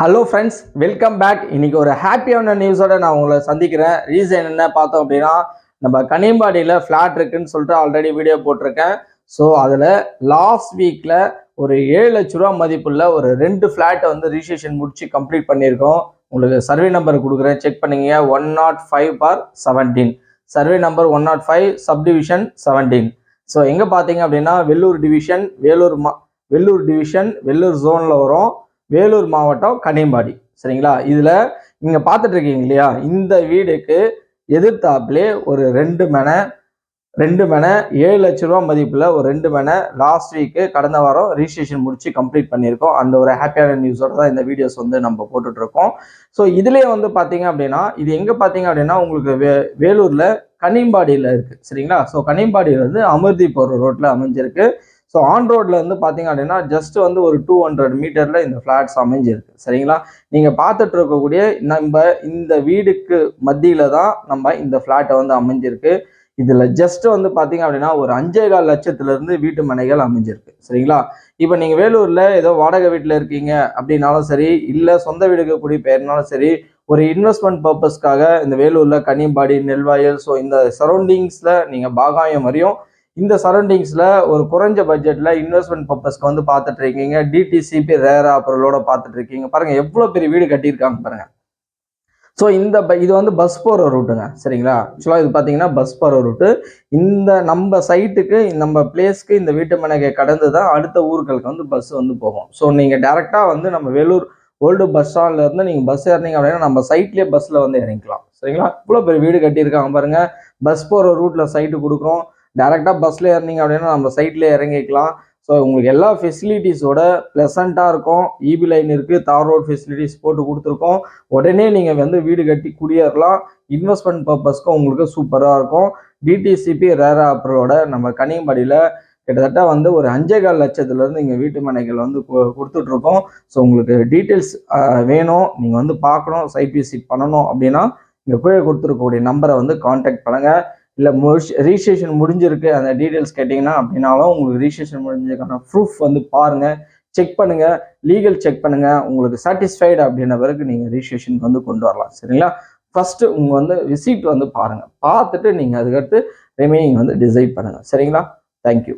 Hello friends, welcome back. இன்னைக்கு ஒரு ஹாப்பியான நியூஸோட நான் உங்களை சந்திக்கிறேன். ரீசன் என்ன பார்த்தோம் அப்படின்னா, நம்ம கனியம்பாடியில் ஃப்ளாட் இருக்குன்னு சொல்லிட்டு ஆல்ரெடி வீடியோ போட்டிருக்கேன். ஸோ அதில் லாஸ்ட் வீக்கில் ஒரு 7,00,000 மதிப்புள்ள ஒரு 2 ஃப்ளாட்டை வந்து ரிஜிஸ்ட்ரேஷன் முடிச்சு கம்ப்ளீட் பண்ணியிருக்கோம். உங்களுக்கு சர்வே நம்பர் கொடுக்குறேன், செக் பண்ணிங்க. 105/17 சர்வே நம்பர் 105 சப்டிவிஷன் 17. ஸோ எங்கே பார்த்தீங்க அப்படின்னா வெள்ளூர் டிவிஷன், வெள்ளூர் டிவிஷன் வெள்ளூர் ஜோனில் வரும். வேலூர் மாவட்டம் கனியம்பாடி. சரிங்களா? இதுல நீங்க பார்த்துட்டு இருக்கீங்க இல்லையா, இந்த வீடுக்கு எதிர்த்தாப்புலே ஒரு 2 மனை 7,00,000 மதிப்புல ஒரு 2 மனை லாஸ்ட் வீக்கு கடந்த வாரம் ரிஜிஸ்ட்ரேஷன் முடிச்சு கம்ப்ளீட் பண்ணியிருக்கோம். அந்த ஒரு ஹாப்பியான நியூஸோட தான் இந்த வீடியோஸ் வந்து நம்ம போட்டுட்டு இருக்கோம். ஸோ இதுலேயே வந்து பார்த்தீங்க அப்படின்னா, இது எங்க பார்த்தீங்க அப்படின்னா உங்களுக்கு வேலூர்ல கனியம்பாடியில் இருக்கு. சரிங்களா? ஸோ கனியம்பாடியில் வந்து அமிர்தி போகிற ரோட்ல அமைஞ்சிருக்கு. ஸோ ஆன் ரோட்ல வந்து பார்த்தீங்க அப்படின்னா ஜஸ்ட் வந்து ஒரு 200 மீட்டர்ல இந்த ஃபிளாட்ஸ் அமைஞ்சிருக்கு. சரிங்களா? நீங்க பார்த்துட்டு இருக்கக்கூடிய நம்ம இந்த வீடுக்கு மத்தியில தான் நம்ம இந்த ஃபிளாட்டை வந்து அமைஞ்சிருக்கு. இதுல ஜஸ்ட் வந்து பாத்தீங்க அப்படின்னா ஒரு 5.25 லட்சத்துல இருந்து வீட்டு மனைகள் அமைஞ்சிருக்கு. சரிங்களா? இப்ப நீங்க வேலூர்ல ஏதோ வாடகை வீட்டுல இருக்கீங்க அப்படின்னாலும் சரி, இல்ல சொந்த வீடுக்கு குடிபெயர்னாலும் சரி, ஒரு இன்வெஸ்ட்மெண்ட் பர்பஸ்க்காக இந்த வேலூர்ல கனியம்பாடி, நெல்வாயல், ஸோ இந்த சரௌண்டிங்ஸ்ல நீங்க பாகாயம் வரையும் இந்த சரௌண்டிங்ஸ்ல ஒரு குறைஞ்ச பட்ஜெட்ல இன்வெஸ்ட்மெண்ட் பர்பஸ்க்கு வந்து பார்த்துட்டு இருக்கீங்க. டிடிசிபி ரேரா அப்ரூவலோட பார்த்துட்டு இருக்கீங்க. பாருங்க எவ்வளவு பெரிய வீடு கட்டியிருக்காங்க பாருங்க. ஸோ இது வந்து பஸ் போகிற ரூட்டுங்க. சரிங்களா? ஆக்சுவலாக இது பார்த்தீங்கன்னா பஸ் போகிற ரூட்டு. இந்த நம்ம சைட்டுக்கு நம்ம பிளேஸ்க்கு இந்த வீட்டு மனையை கடந்து தான் அடுத்த ஊர்களுக்கு வந்து பஸ் வந்து போகும். ஸோ நீங்கள் டேரெக்டாக வந்து நம்ம வேலூர் ஓல்டு பஸ் ஸ்டாண்ட்ல இருந்து நீங்கள் பஸ் ஏறினீங்க அப்படின்னா நம்ம சைட்லேயே பஸ்ஸில் வந்து இறங்கிக்கலாம். சரிங்களா? இவ்வளோ பெரிய வீடு கட்டியிருக்காங்க பாருங்க. பஸ் போகிற ரூட்டில் சைட்டு கொடுக்குறோம். டேரெக்டாக பஸ்ஸில் ஏறினீங்க அப்படின்னா நம்ம சைட்லேயே இறங்கிக்கலாம். ஸோ உங்களுக்கு எல்லா ஃபெசிலிட்டிஸோட ப்ளசண்ட்டாக இருக்கும். இபி லைன் இருக்குது, தார் ரோட் ஃபெசிலிட்டிஸ் போட்டு கொடுத்துருக்கோம். உடனே நீங்கள் வந்து வீடு கட்டி குடியேறலாம். இன்வெஸ்ட்மெண்ட் பர்பஸ்க்கும் உங்களுக்கு சூப்பராக இருக்கும். டிடிசிபி ரேரா அப்ரூவோட நம்ம கனியம்பாடியில் கிட்டத்தட்ட வந்து ஒரு 5.25 லட்சத்துலேருந்து இங்கே வீட்டு மனைகள் வந்து கொடுத்துட்ருக்கோம். ஸோ உங்களுக்கு டீட்டெயில்ஸ் வேணும், நீங்கள் வந்து பார்க்கணும், சைட் விசிட் பண்ணணும் அப்படின்னா இங்கே கீழே கொடுத்துருக்கக்கூடிய நம்பரை வந்து கான்டாக்ட் பண்ணுங்கள். இல்லை ரிஜிஸ்ட்ரேஷன் முடிஞ்சிருக்கு அந்த டீட்டெயில்ஸ் கேட்டிங்கன்னா அப்படின்னாலும் உங்களுக்கு ரிஜிஸ்ட்ரேஷன் முடிஞ்சதுக்கான ப்ரூஃப் வந்து பாருங்கள், செக் பண்ணுங்கள், லீகல் செக் பண்ணுங்கள். உங்களுக்கு சாட்டிஸ்ஃபைடு அப்படின்ற பிறகு நீங்கள் ரிஜிஸ்ட்ரேஷனுக்கு வந்து கொண்டு வரலாம். சரிங்களா? ஃபஸ்ட்டு உங்கள் வந்து விசிட் வந்து பாருங்கள், பார்த்துட்டு நீங்கள் அதுக்கடுத்து ரிமைனிங் வந்து டிசைட் பண்ணுங்கள். சரிங்களா? தேங்க்யூ.